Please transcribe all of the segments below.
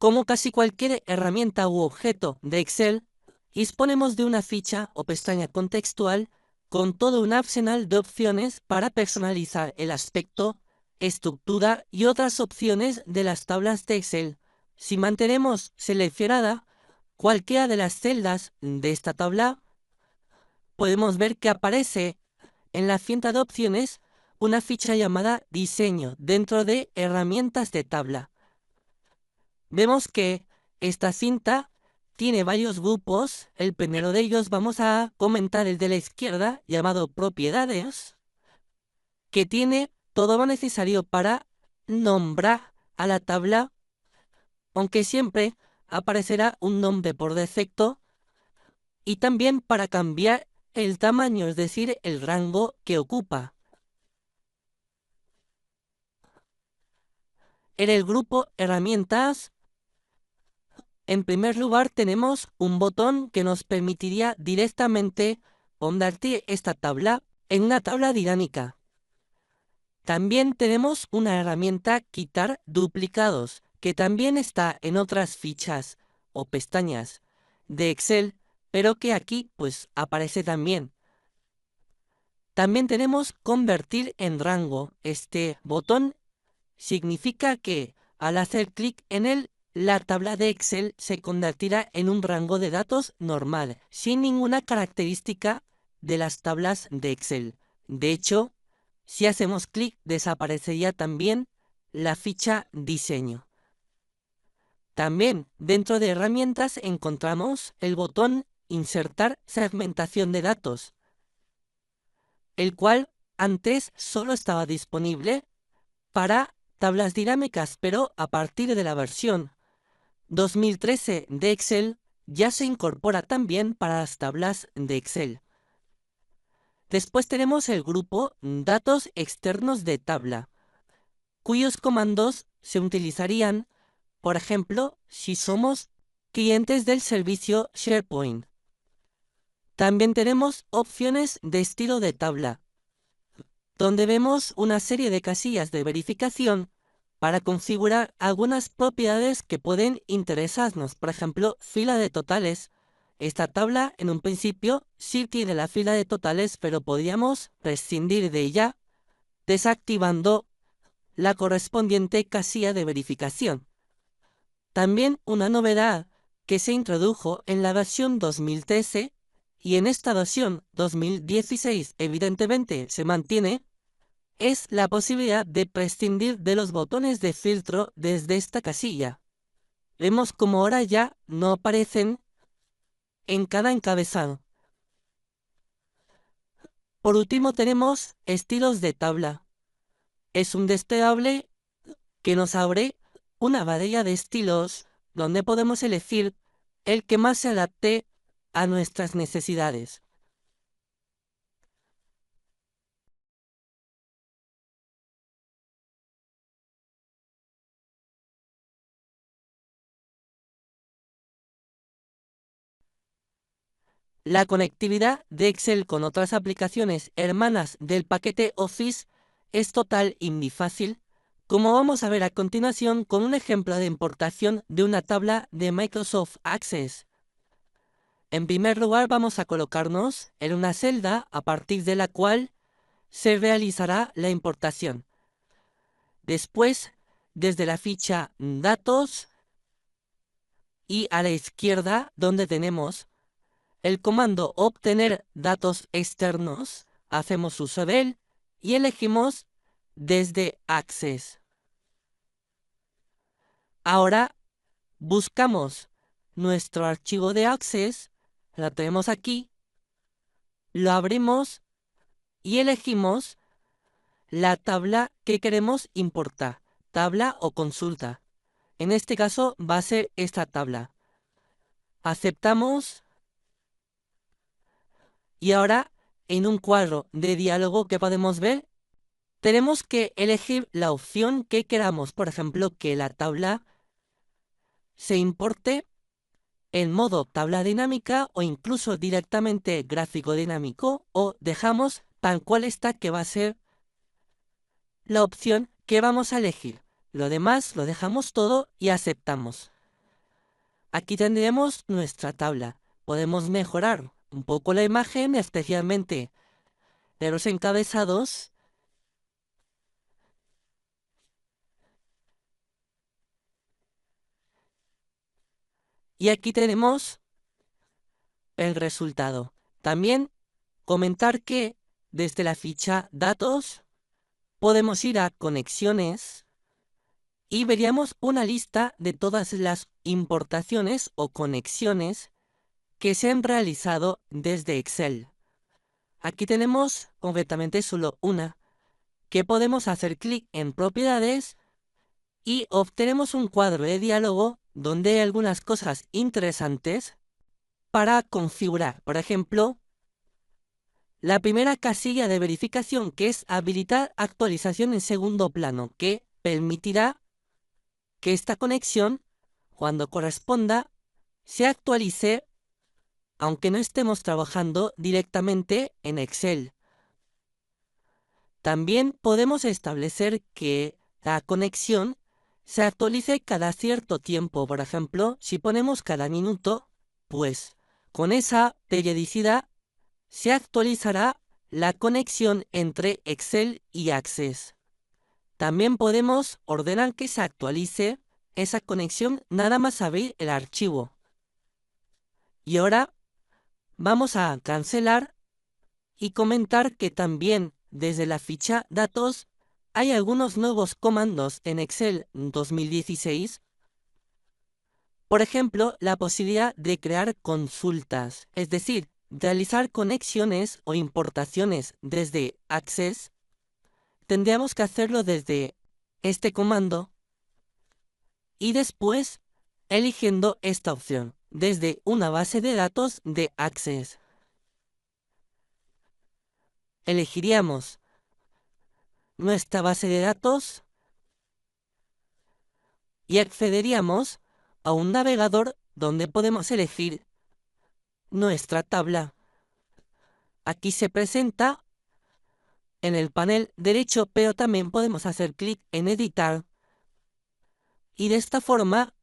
Como casi cualquier herramienta u objeto de Excel, disponemos de una ficha o pestaña contextual con todo un arsenal de opciones para personalizar el aspecto, estructura y otras opciones de las tablas de Excel. Si mantenemos seleccionada cualquiera de las celdas de esta tabla, podemos ver que aparece en la cinta de opciones una ficha llamada Diseño dentro de Herramientas de tabla. Vemos que esta cinta tiene varios grupos. El primero de ellos vamos a comentar el de la izquierda, llamado Propiedades, que tiene todo lo necesario para nombrar a la tabla, aunque siempre aparecerá un nombre por defecto, y también para cambiar el tamaño, es decir, el rango que ocupa. En el grupo Herramientas, en primer lugar tenemos un botón que nos permitiría directamente convertir esta tabla en una tabla dinámica. También tenemos una herramienta Quitar duplicados, que también está en otras fichas o pestañas de Excel, pero que aquí pues aparece también. También tenemos Convertir en rango. Este botón significa que al hacer clic en él, la tabla de Excel se convertirá en un rango de datos normal, sin ninguna característica de las tablas de Excel. De hecho, si hacemos clic, desaparecería también la ficha Diseño. También dentro de Herramientas encontramos el botón Insertar segmentación de datos, el cual antes solo estaba disponible para tablas dinámicas, pero a partir de la versión 2013 de Excel ya se incorpora también para las tablas de Excel. Después tenemos el grupo Datos externos de tabla, cuyos comandos se utilizarían, por ejemplo, si somos clientes del servicio SharePoint. También tenemos opciones de estilo de tabla, donde vemos una serie de casillas de verificación para configurar algunas propiedades que pueden interesarnos. Por ejemplo, fila de totales. Esta tabla en un principio sí tiene la fila de totales, pero podríamos prescindir de ella desactivando la correspondiente casilla de verificación. También una novedad que se introdujo en la versión 2013 y en esta versión 2016 evidentemente se mantiene, es la posibilidad de prescindir de los botones de filtro desde esta casilla. Vemos como ahora ya no aparecen en cada encabezado. Por último tenemos estilos de tabla. Es un desplegable que nos abre una variedad de estilos donde podemos elegir el que más se adapte a nuestras necesidades. La conectividad de Excel con otras aplicaciones hermanas del paquete Office es total y muy fácil, como vamos a ver a continuación con un ejemplo de importación de una tabla de Microsoft Access. En primer lugar vamos a colocarnos en una celda a partir de la cual se realizará la importación. Después, desde la ficha Datos y a la izquierda donde tenemos el comando Obtener datos externos, hacemos uso de él y elegimos desde Access. Ahora buscamos nuestro archivo de Access, lo tenemos aquí, lo abrimos y elegimos la tabla que queremos importar, tabla o consulta. En este caso va a ser esta tabla. Aceptamos y ahora en un cuadro de diálogo que podemos ver, tenemos que elegir la opción que queramos. Por ejemplo, que la tabla se importe en modo tabla dinámica o incluso directamente gráfico dinámico, o dejamos tal cual está, que va a ser la opción que vamos a elegir. Lo demás lo dejamos todo y aceptamos. Aquí tendremos nuestra tabla. Podemos mejorar un poco la imagen, especialmente de los encabezados. Y aquí tenemos el resultado. También comentar que desde la ficha Datos podemos ir a Conexiones y veríamos una lista de todas las importaciones o conexiones que se han realizado desde Excel. Aquí tenemos concretamente solo una, que podemos hacer clic en Propiedades y obtenemos un cuadro de diálogo donde hay algunas cosas interesantes para configurar. Por ejemplo, la primera casilla de verificación, que es habilitar actualización en segundo plano, que permitirá que esta conexión, cuando corresponda, se actualice aunque no estemos trabajando directamente en Excel. También podemos establecer que la conexión se actualice cada cierto tiempo. Por ejemplo, si ponemos cada minuto, pues con esa periodicidad se actualizará la conexión entre Excel y Access. También podemos ordenar que se actualice esa conexión nada más abrir el archivo. Y ahora vamos a cancelar y comentar que también desde la ficha Datos hay algunos nuevos comandos en Excel 2016. Por ejemplo, la posibilidad de crear consultas, es decir, realizar conexiones o importaciones desde Access. Tendríamos que hacerlo desde este comando y después eligiendo esta opción, desde una base de datos de Access. Elegiríamos nuestra base de datos y accederíamos a un navegador donde podemos elegir nuestra tabla. Aquí se presenta en el panel derecho, pero también podemos hacer clic en editar y de esta forma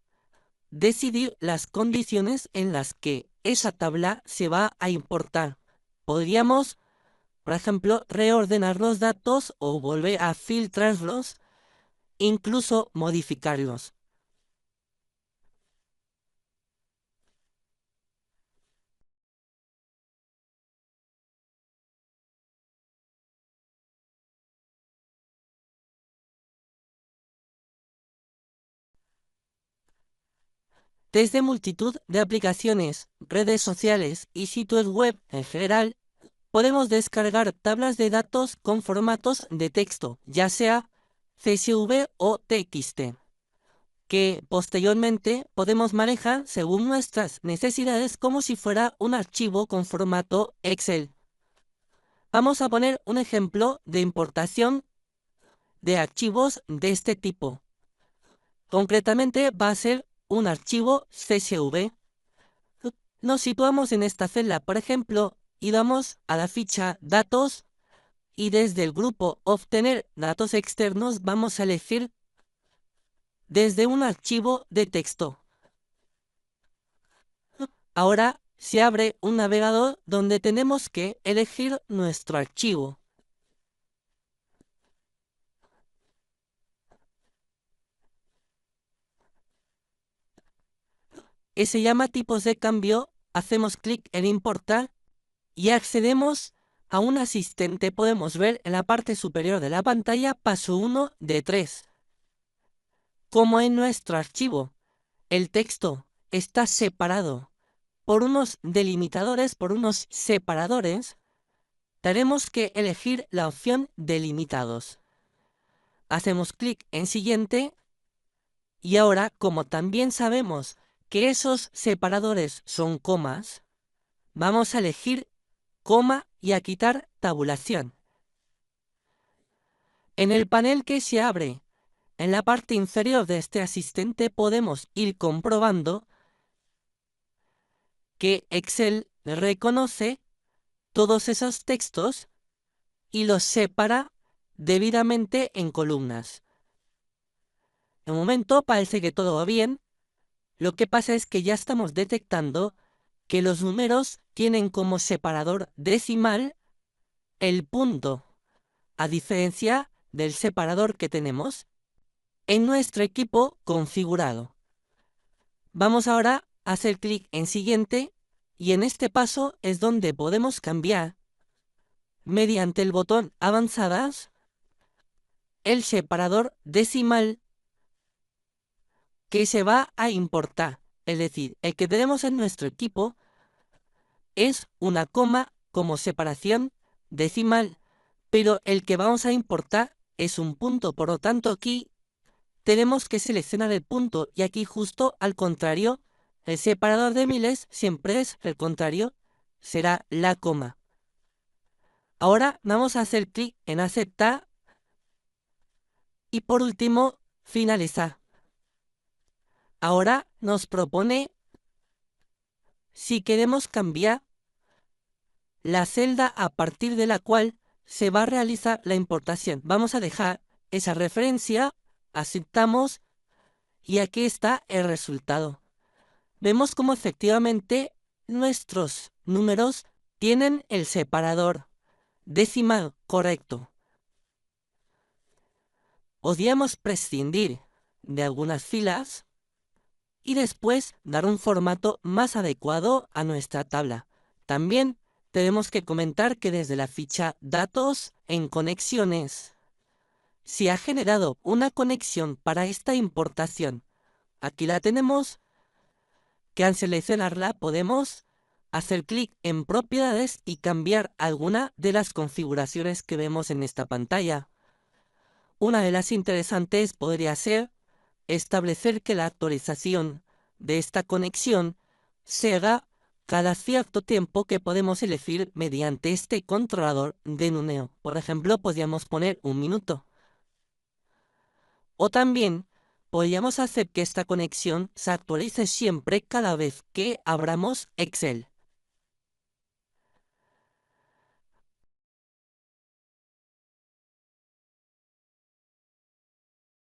decidir las condiciones en las que esa tabla se va a importar. Podríamos, por ejemplo, reordenar los datos o volver a filtrarlos, incluso modificarlos. Desde multitud de aplicaciones, redes sociales y sitios web en general, podemos descargar tablas de datos con formatos de texto, ya sea CSV o TXT, que posteriormente podemos manejar según nuestras necesidades como si fuera un archivo con formato Excel. Vamos a poner un ejemplo de importación de archivos de este tipo. Concretamente va a ser un archivo CSV. Nos situamos en esta celda, por ejemplo, y vamos a la ficha Datos y desde el grupo Obtener datos externos vamos a elegir desde un archivo de texto. Ahora se abre un navegador donde tenemos que elegir nuestro archivo. Se llama tipos de cambio, hacemos clic en importar y accedemos a un asistente. Podemos ver en la parte superior de la pantalla paso 1 de 3. Como en nuestro archivo, el texto está separado por unos delimitadores, por unos separadores, tenemos que elegir la opción Delimitados. Hacemos clic en Siguiente y ahora, como también sabemos que esos separadores son comas, vamos a elegir coma y a quitar tabulación. En el panel que se abre en la parte inferior de este asistente podemos ir comprobando que Excel reconoce todos esos textos y los separa debidamente en columnas. De momento parece que todo va bien. Lo que pasa es que ya estamos detectando que los números tienen como separador decimal el punto, a diferencia del separador que tenemos en nuestro equipo configurado. Vamos ahora a hacer clic en siguiente y en este paso es donde podemos cambiar mediante el botón avanzadas el separador decimal que se va a importar. Es decir, el que tenemos en nuestro equipo es una coma como separación decimal, pero el que vamos a importar es un punto. Por lo tanto, aquí tenemos que seleccionar el punto y aquí justo al contrario, el separador de miles siempre es el contrario, será la coma. Ahora vamos a hacer clic en aceptar y por último finalizar. Ahora nos propone si queremos cambiar la celda a partir de la cual se va a realizar la importación. Vamos a dejar esa referencia, aceptamos y aquí está el resultado. Vemos cómo efectivamente nuestros números tienen el separador decimal correcto. Podríamos prescindir de algunas filas y después dar un formato más adecuado a nuestra tabla. También tenemos que comentar que desde la ficha Datos en Conexiones se ha generado una conexión para esta importación. Aquí la tenemos, que al seleccionarla podemos hacer clic en Propiedades y cambiar alguna de las configuraciones que vemos en esta pantalla. Una de las interesantes podría ser establecer que la actualización de esta conexión se haga cada cierto tiempo que podemos elegir mediante este controlador de Numeo. Por ejemplo, podríamos poner 1 minuto. O también podríamos hacer que esta conexión se actualice siempre cada vez que abramos Excel.